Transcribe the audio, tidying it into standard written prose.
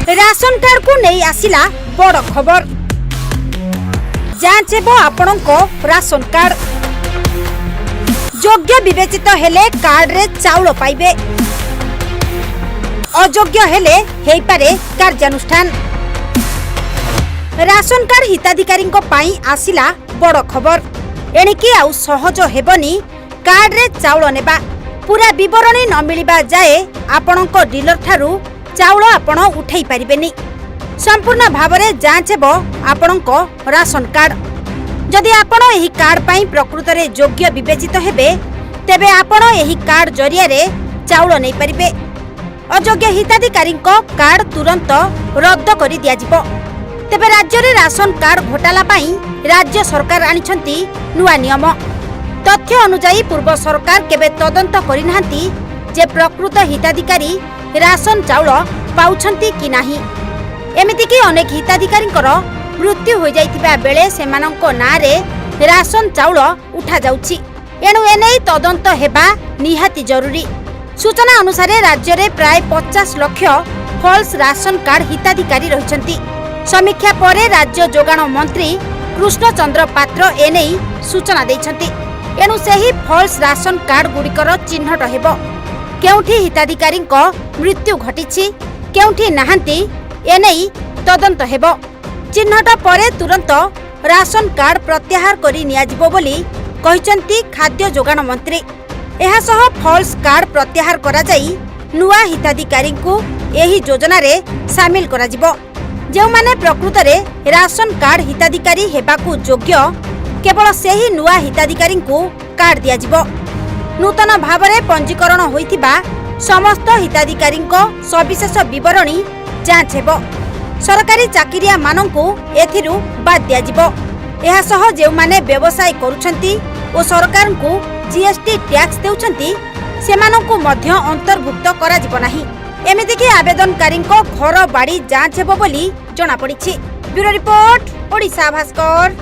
Ration card को नहीं आसिला बड़ खबर। जांच हेबो आपणଙ୍କ राशन कार्ड। योग्य विवेचित हेले कार्ड रे चाउल पाइबे, अयोग्य हेले हेई पारे कार्यानुष्ठान। राशन कार्ड हिताधिकारी पाई आसिला बड़ खबर। एणिकी आउ सहज हेबनी कार्ड रे चाउल नेबा। पूरा विवरणी न मिलिबा जाए आपणଙ୍କ डीलर ठारू चाउल आपण उठै परिबेनी। संपूर्ण भावरे जांच हेबो आपणଙ୍କ राशन कार्ड। जदि आपण एही कार्ड पाई प्रकृत रे योग्य विवेचित हेबे तेबे आपण एही कार्ड जरिया रे चाउल नै परिबे। अयोग्य हिताधिकारी कार्ड तुरंत रद्द करि दिया जिवो। तेबे राज्य रे राशन कार्ड घोटाला पाई राज्य सरकार आनिछंती नुआ नियम। तथ्य अनुसार पूर्व सरकार केबे तदंत करिनाहांती जे प्रकृत हिताधिकारी राशन चाउल पाउछंती कि नाही। एमिति कि अनेक हिताधिकारींकर मृत्यु हो जाइतिबा बेले सेमानंको नारे राशन चाउल उठा जाउछि। एणु एनै तदंत हेबा निहाती जरूरी। सूचना अनुसार राज्य रे प्राय 50 लाख फॉल्स राशन कार्ड हिताधिकारी रहिछंती। समीक्षा परे राज्य जोगाण मंत्री कृष्णचंद्र पात्र एनै सूचना दैछंती। एणु सेही फॉल्स राशन कार्ड गुड़िकर चिन्हट हेबो। केउठी हिताधिकारी मृत्यु घटिछि केउठी नाहांती एनै तदंत हेबो। चिन्हट परे तुरंत राशन कार्ड प्रत्याहार करि नियाजिबो बोली कहिसंती खाद्य जोगाण मंत्री। एहा सह फॉल्स कार्ड प्रत्याहार करा जाई नुआ हिताधिकारी को एही योजना रे शामिल करा जिवो। जेउ माने प्रकृत रे राशन कार्ड हिताधिकारी हेबाकू योग्य केवल सेही नुआ हिताधिकारी को कार्ड दिया जिवो। नूतन भावरे पंजीकरण होइथिबा समस्त हिताधिकारी सविशेष विवरणी जांच हेबो। सरकारी चाकिरिया मानंकु एथिरु बाद दिया जिवो। एहा सह जेउ माने व्यवसाय करूछंती ओ सरकार को जीएसटी टैक्स देउछंती सेमानंकु मध्य अंतर्भुक्त करा जिवो नाही। एमिति कि आवेदनकारी घर बाड़ी जांच हेबो बोली जणा पड़िछि। Bureau report Odisha Bhaskar.